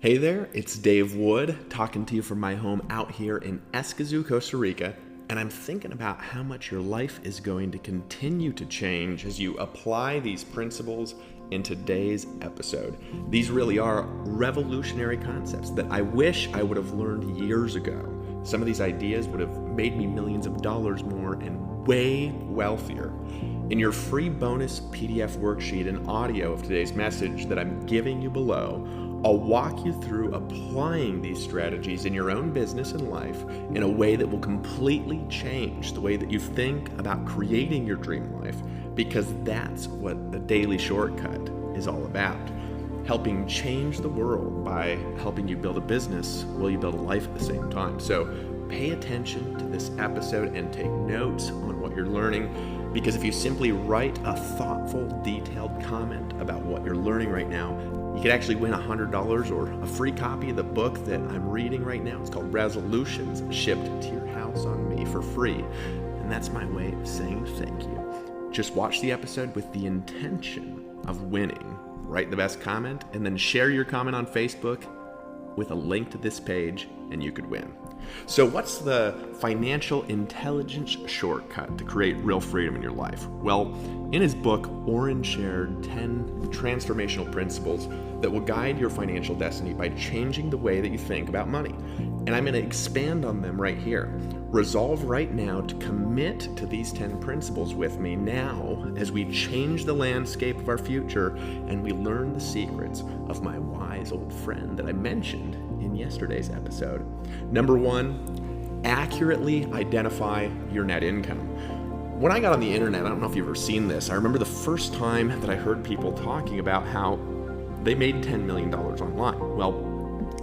Hey there, it's Dave Wood talking to you from my home out here in Escazú, Costa Rica, and I'm thinking about how much your life is going to continue to change as you apply these principles in today's episode. These really are revolutionary concepts that I wish I would have learned years ago. Some of these ideas would have made me millions of dollars more and way wealthier. In your free bonus PDF worksheet and audio of today's message that I'm giving you below, I'll walk you through applying these strategies in your own business and life in a way that will completely change the way that you think about creating your dream life, because that's what the Daily Shortcut is all about. Helping change the world by helping you build a business while you build a life at the same time. So pay attention to this episode and take notes on what you're learning, because if you simply write a thoughtful, detailed comment about what you're learning right now, you could actually win $100 or a free copy of the book that I'm reading right now. It's called Resolutions, shipped to your house on me for free. And that's my way of saying thank you. Just watch the episode with the intention of winning. Write the best comment and then share your comment on Facebook with a link to this page and you could win. So what's the financial intelligence shortcut to create real freedom in your life? Well, in his book, Oren shared 10 transformational principles that will guide your financial destiny by changing the way that you think about money. And I'm going to expand on them right here. Resolve right now to commit to these 10 principles with me now as we change the landscape of our future and we learn the secrets of my wise old friend that I mentioned in yesterday's episode. Number 1, accurately identify your net income. When I got on the internet, I don't know if you've ever seen this, I remember the first time that I heard people talking about how they made $10 million online. Well,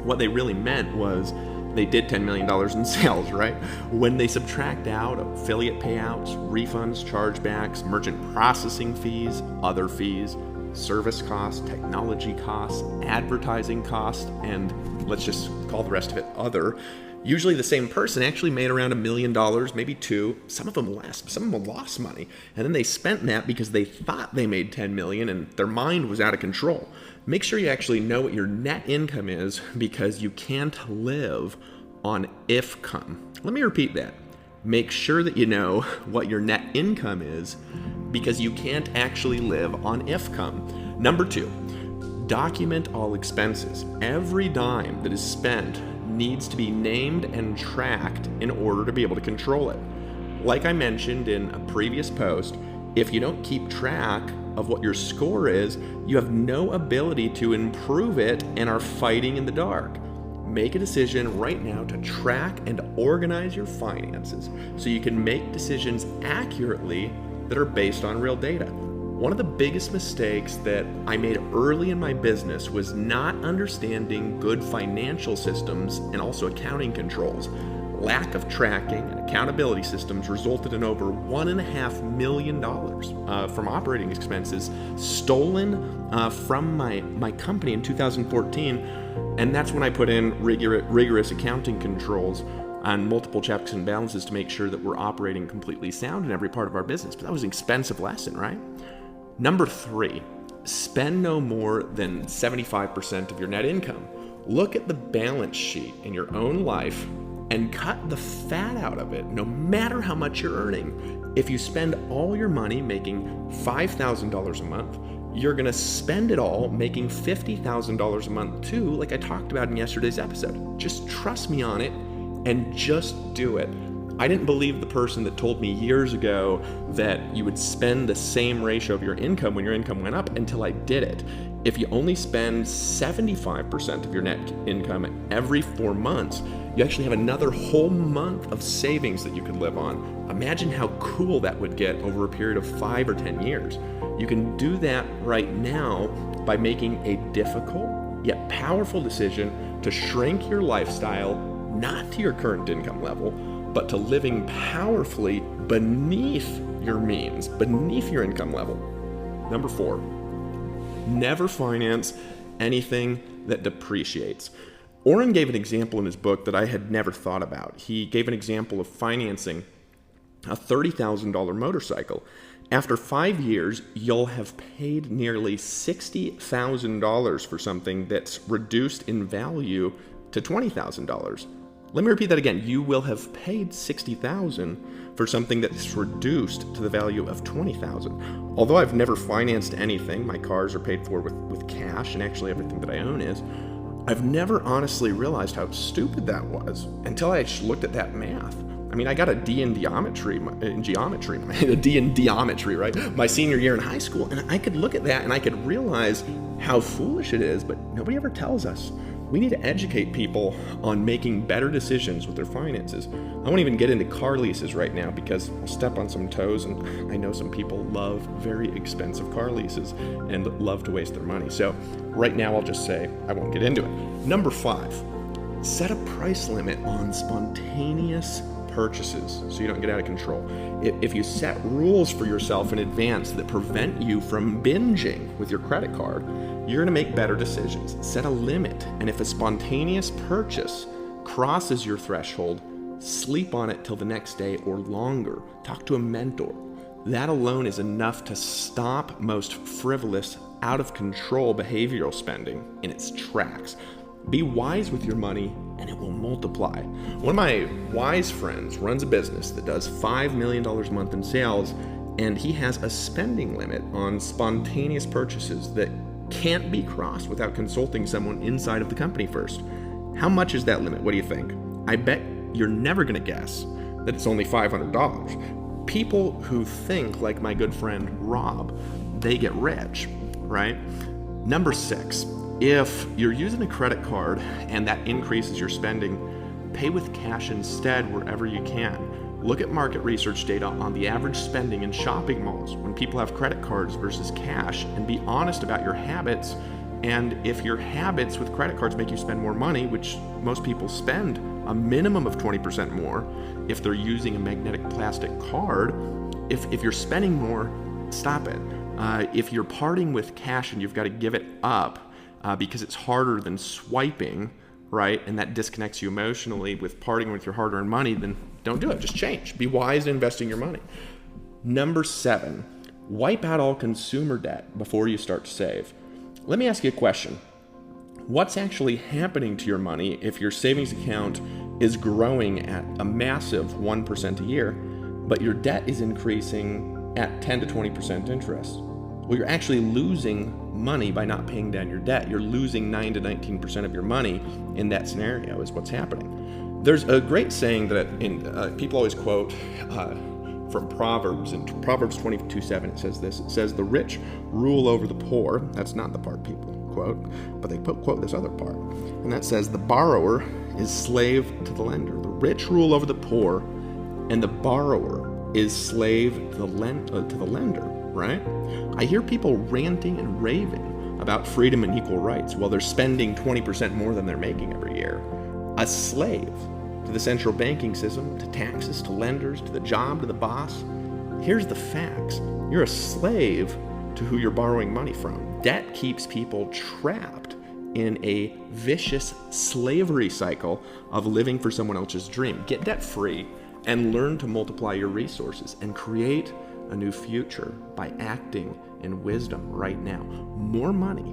what they really meant was they did $10 million in sales, right? When they subtract out affiliate payouts, refunds, chargebacks, merchant processing fees, other fees, service costs, technology costs, advertising costs, and let's just call the rest of it other, usually the same person actually made around $1 million, maybe two. Some of them less, some of them lost money. And then they spent that because they thought they made 10 million and their mind was out of control. Make sure you actually know what your net income is, because you can't live on ifcome. Let me repeat that. Make sure that you know what your net income is, because you can't actually live on ifcome. Number 2, document all expenses. Every dime that is spent needs to be named and tracked in order to be able to control it. Like I mentioned in a previous post, if you don't keep track of what your score is, you have no ability to improve it and are fighting in the dark. Make a decision right now to track and organize your finances so you can make decisions accurately that are based on real data. One of the biggest mistakes that I made early in my business was not understanding good financial systems and also accounting controls. Lack of tracking and accountability systems resulted in over $1.5 million from operating expenses stolen from my company in 2014. And that's when I put in rigorous accounting controls on multiple checks and balances to make sure that we're operating completely sound in every part of our business. But that was an expensive lesson, right? Number 3, spend no more than 75% of your net income. Look at the balance sheet in your own life and cut the fat out of it, no matter how much you're earning. If you spend all your money making $5,000 a month, you're gonna spend it all making $50,000 a month too, like I talked about in yesterday's episode. Just trust me on it and just do it. I didn't believe the person that told me years ago that you would spend the same ratio of your income when your income went up until I did it. If you only spend 75% of your net income every 4 months, you actually have another whole month of savings that you could live on. Imagine how cool that would get over a period of 5 or 10 years. You can do that right now by making a difficult yet powerful decision to shrink your lifestyle, not to your current income level, but to living powerfully beneath your means, beneath your income level. Number 4, never finance anything that depreciates. Oren gave an example in his book that I had never thought about. He gave an example of financing a $30,000 motorcycle. After 5 years, you'll have paid nearly $60,000 for something that's reduced in value to $20,000. Let me repeat that again. You will have paid $60,000 for something that's reduced to the value of $20,000. Although I've never financed anything, my cars are paid for with cash, and actually everything that I own is, I've never honestly realized how stupid that was until I actually looked at that math. I mean, I got a D in geometry, right? My senior year in high school, and I could look at that and I could realize how foolish it is, but nobody ever tells us. We need to educate people on making better decisions with their finances. I won't even get into car leases right now because I'll step on some toes, and I know some people love very expensive car leases and love to waste their money. So right now I'll just say I won't get into it. Number 5, set a price limit on spontaneous purchases so you don't get out of control. If you set rules for yourself in advance that prevent you from binging with your credit card, you're going to make better decisions. Set a limit, and if a spontaneous purchase crosses your threshold, sleep on it till the next day or longer. Talk to a mentor. That alone is enough to stop most frivolous, out of control behavioral spending in its tracks. Be wise with your money and it will multiply. One of my wise friends runs a business that does $5 million a month in sales, and he has a spending limit on spontaneous purchases that can't be crossed without consulting someone inside of the company first. How much is that limit? What do you think? I bet you're never going to guess that it's only $500. People who think like my good friend Rob, they get rich, right? Number 6. If you're using a credit card and that increases your spending, pay with cash instead wherever you can. Look at market research data on the average spending in shopping malls when people have credit cards versus cash, and be honest about your habits. And if your habits with credit cards make you spend more money, which most people spend a minimum of 20% more if they're using a magnetic plastic card, if you're spending more, stop it. If you're parting with cash and you've got to give it up, because it's harder than swiping, right? And that disconnects you emotionally with parting with your hard-earned money, then don't do it. Just change. Be wise in investing your money. Number 7, wipe out all consumer debt before you start to save. Let me ask you a question. What's actually happening to your money if your savings account is growing at a massive 1% a year, but your debt is increasing at 10 to 20% interest? Well, you're actually losing money by not paying down your debt. You're losing 9 to 19% of your money in that scenario is what's happening. There's a great saying that people always quote from Proverbs. In Proverbs 22:7, it says this. It says, "The rich rule over the poor." That's not the part people quote, but they quote this other part. And that says, "The borrower is slave to the lender." The rich rule over the poor, and the borrower is slave to the lender. Right? I hear people ranting and raving about freedom and equal rights while they're spending 20% more than they're making every year. A slave to the central banking system, to taxes, to lenders, to the job, to the boss. Here's the facts. You're a slave to who you're borrowing money from. Debt keeps people trapped in a vicious slavery cycle of living for someone else's dream. Get debt free and learn to multiply your resources and create a new future by acting in wisdom right now. More money,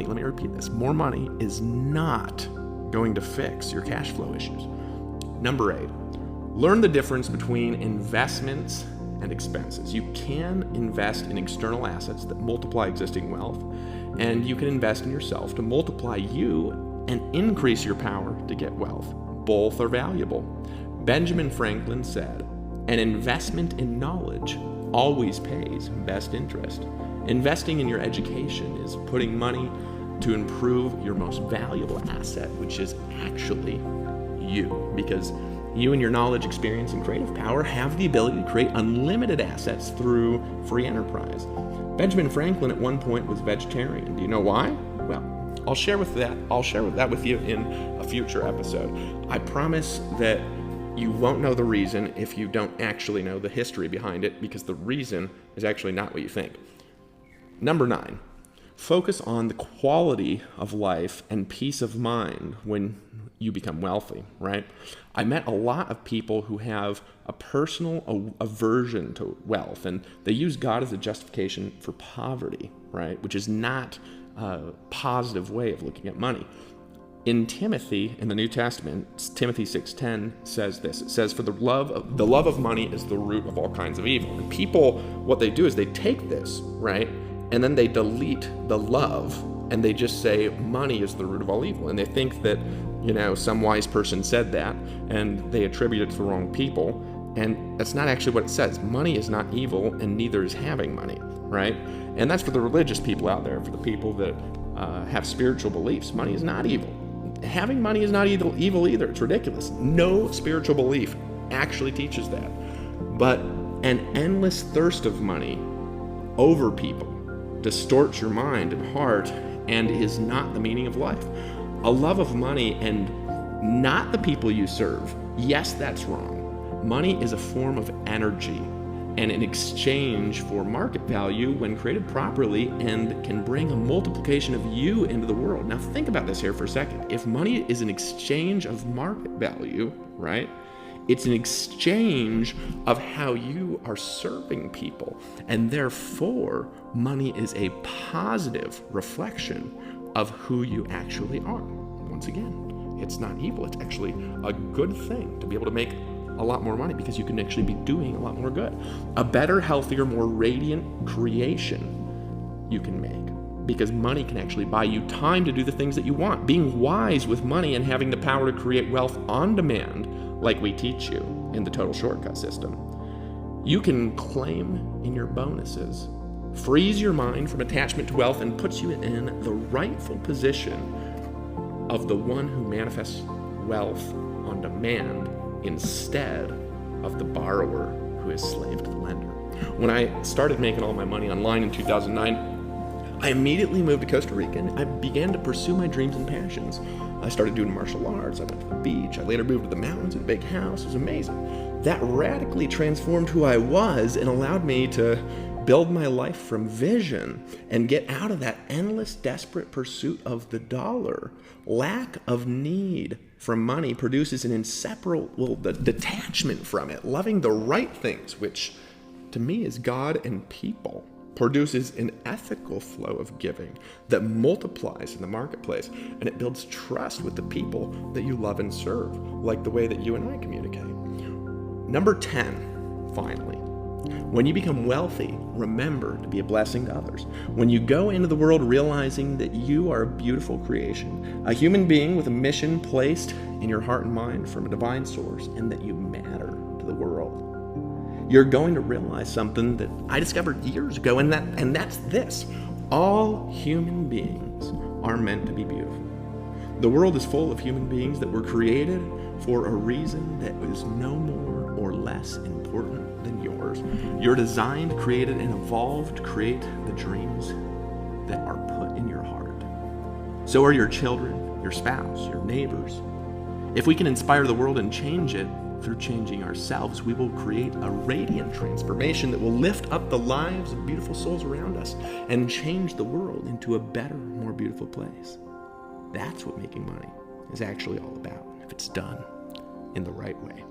let me repeat this, more money is not going to fix your cash flow issues. Number 8, learn the difference between investments and expenses. You can invest in external assets that multiply existing wealth, and you can invest in yourself to multiply you and increase your power to get wealth. Both are valuable. Benjamin Franklin said, "An investment in knowledge always pays best interest." Investing in your education is putting money to improve your most valuable asset, which is actually you, because you and your knowledge, experience, and creative power have the ability to create unlimited assets through free enterprise. Benjamin Franklin at one point was vegetarian. Do you know why? Well, I'll share that with you in a future episode. I promise that you won't know the reason if you don't actually know the history behind it, because the reason is actually not what you think. Number 9, Focus on the quality of life and peace of mind when you become wealthy, right? I met a lot of people who have a personal aversion to wealth, and they use God as a justification for poverty, right? Which is not a positive way of looking at money. In Timothy, in the New Testament, Timothy 6:10 says this. It says, "For the love of money is the root of all kinds of evil." And people, what they do is they take this, right? And then they delete the love, and they just say money is the root of all evil. And they think that, some wise person said that, and they attribute it to the wrong people. And that's not actually what it says. Money is not evil, and neither is having money, right? And that's for the religious people out there, for the people that have spiritual beliefs. Money is not evil. Having money is not evil either. It's ridiculous. No spiritual belief actually teaches that. But an endless thirst of money over people distorts your mind and heart and is not the meaning of life. A love of money and not the people you serve. Yes, that's wrong. Money is a form of energy and an exchange for market value when created properly and can bring a multiplication of you into the world. Now think about this here for a second. If money is an exchange of market value, right? It's an exchange of how you are serving people. And therefore, money is a positive reflection of who you actually are. Once again, it's not evil. It's actually a good thing to be able to make a lot more money because you can actually be doing a lot more good. A better, healthier, more radiant creation you can make because money can actually buy you time to do the things that you want. Being wise with money and having the power to create wealth on demand, like we teach you in the Total Shortcut system. You can claim in your bonuses, frees your mind from attachment to wealth, and puts you in the rightful position of the one who manifests wealth on demand instead of the borrower who is slave to the lender. When I started making all my money online in 2009, I immediately moved to Costa Rica and I began to pursue my dreams and passions. I started doing martial arts, I went to the beach, I later moved to the mountains in a big house. It was amazing. That radically transformed who I was and allowed me to build my life from vision and get out of that endless, desperate pursuit of the dollar. Lack of need from money produces an inseparable detachment from it. Loving the right things, which to me is God and people, produces an ethical flow of giving that multiplies in the marketplace, and it builds trust with the people that you love and serve, like the way that you and I communicate. Number 10, finally. When you become wealthy, remember to be a blessing to others. When you go into the world realizing that you are a beautiful creation, a human being with a mission placed in your heart and mind from a divine source, and that you matter to the world, you're going to realize something that I discovered years ago, and that's this. All human beings are meant to be beautiful. The world is full of human beings that were created for a reason that is no more or less important than yours. You're designed, created, and evolved to create the dreams that are put in your heart. So are your children, your spouse, your neighbors. If we can inspire the world and change it through changing ourselves, we will create a radiant transformation that will lift up the lives of beautiful souls around us and change the world into a better, more beautiful place. That's what making money is actually all about, if it's done in the right way.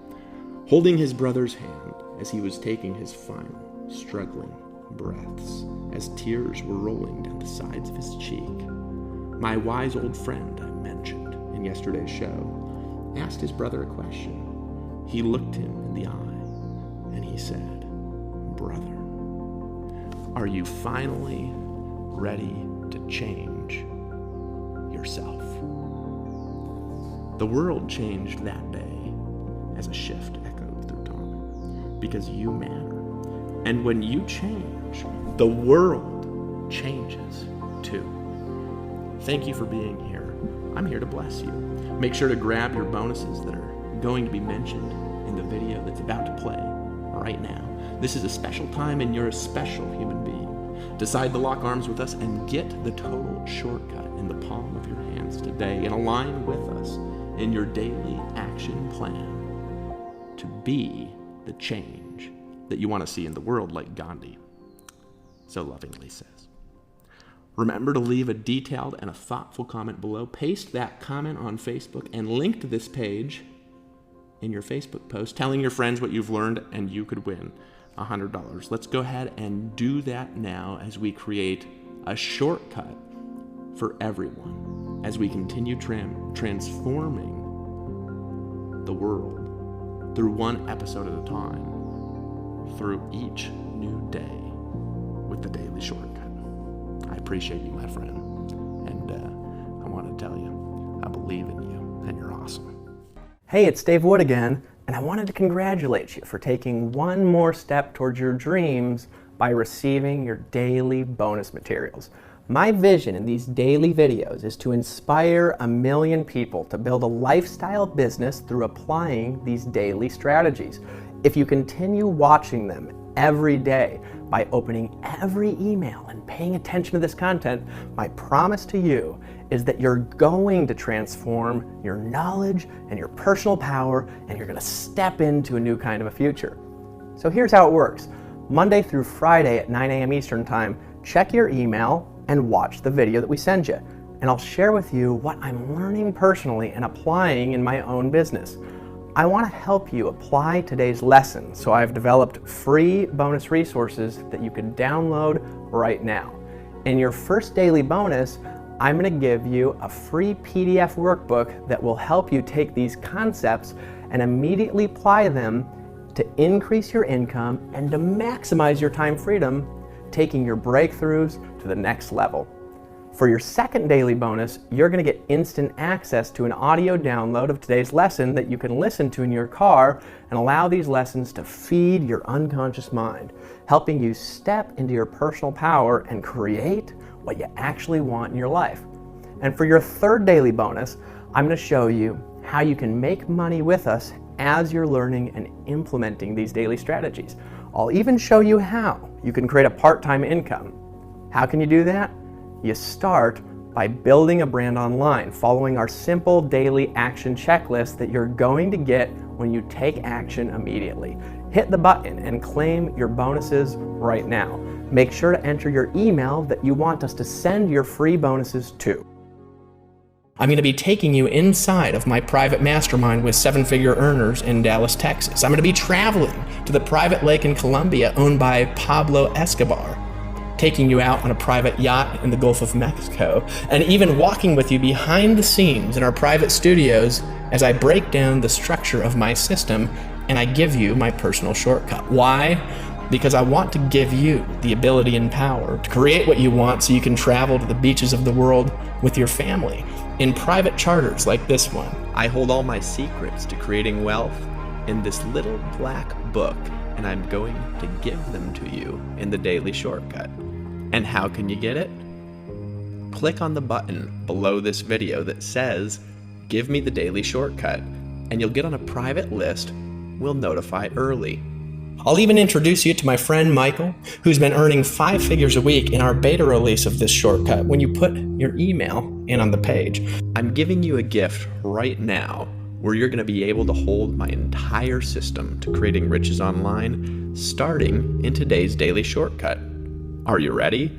Holding his brother's hand as he was taking his final, struggling breaths, as tears were rolling down the sides of his cheek. My wise old friend I mentioned in yesterday's show asked his brother a question. He looked him in the eye and he said, "Brother, are you finally ready to change yourself?" The world changed that day as a shift echoed through time, because you matter. And when you change, the world changes too. Thank you for being here. I'm here to bless you. Make sure to grab your bonuses that are going to be mentioned in the video that's about to play right now. This is a special time and you're a special human being. Decide to lock arms with us and get the Total Shortcut in the palm of your hands today and align with us in your daily action plan to be the change that you want to see in the world, like Gandhi so lovingly says. Remember to leave a detailed and a thoughtful comment below. Paste that comment on Facebook and link to this page in your Facebook post, telling your friends what you've learned, and you could win $100. Let's go ahead and do that now as we create a shortcut for everyone as we continue transforming the world through one episode at a time, through each new day with the Daily Shortcut. I appreciate you, my friend, and I want to tell you, I believe in you, and you're awesome. Hey, it's Dave Wood again, and I wanted to congratulate you for taking one more step towards your dreams by receiving your daily bonus materials. My vision in these daily videos is to inspire 1 million people to build a lifestyle business through applying these daily strategies. If you continue watching them every day by opening every email and paying attention to this content, my promise to you is that you're going to transform your knowledge and your personal power, and you're going to step into a new kind of a future. So here's how it works. Monday through Friday at 9 a.m. Eastern Time, check your email and watch the video that we send you. And I'll share with you what I'm learning personally and applying in my own business. I want to help you apply today's lesson, so I've developed free bonus resources that you can download right now. In your first daily bonus, I'm going to give you a free PDF workbook that will help you take these concepts and immediately apply them to increase your income and to maximize your time freedom, taking your breakthroughs to the next level. For your second daily bonus, you're going to get instant access to an audio download of today's lesson that you can listen to in your car and allow these lessons to feed your unconscious mind, helping you step into your personal power and create what you actually want in your life. And for your third daily bonus, I'm going to show you how you can make money with us as you're learning and implementing these daily strategies. I'll even show you how you can create a part-time income. How can you do that? You start by building a brand online, following our simple daily action checklist that you're going to get when you take action immediately. Hit the button and claim your bonuses right now. Make sure to enter your email that you want us to send your free bonuses to. I'm going to be taking you inside of my private mastermind with 7-figure earners in Dallas, Texas. I'm going to be traveling to the private lake in Colombia owned by Pablo Escobar, taking you out on a private yacht in the Gulf of Mexico, and even walking with you behind the scenes in our private studios as I break down the structure of my system and I give you my personal shortcut. Why? Because I want to give you the ability and power to create what you want so you can travel to the beaches of the world with your family in private charters like this one. I hold all my secrets to creating wealth in this little black book, and I'm going to give them to you in the Daily Shortcut. And how can you get it? Click on the button below this video that says, "Give me the Daily Shortcut," and you'll get on a private list we'll notify early. I'll even introduce you to my friend Michael, who's been earning 5 figures a week in our beta release of this shortcut when you put your email in on the page. I'm giving you a gift right now where you're going to be able to hold my entire system to creating riches online, starting in today's Daily Shortcut. Are you ready?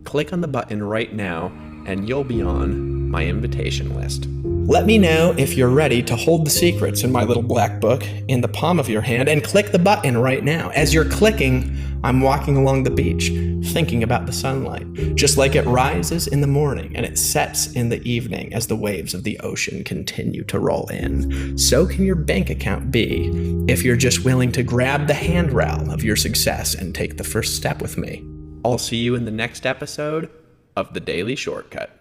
Click on the button right now and you'll be on my invitation list. Let me know if you're ready to hold the secrets in my little black book in the palm of your hand, and click the button right now. As you're clicking, I'm walking along the beach, thinking about the sunlight, just like it rises in the morning and it sets in the evening as the waves of the ocean continue to roll in. So can your bank account be if you're just willing to grab the handrail of your success and take the first step with me. I'll see you in the next episode of The Daily Shortcut.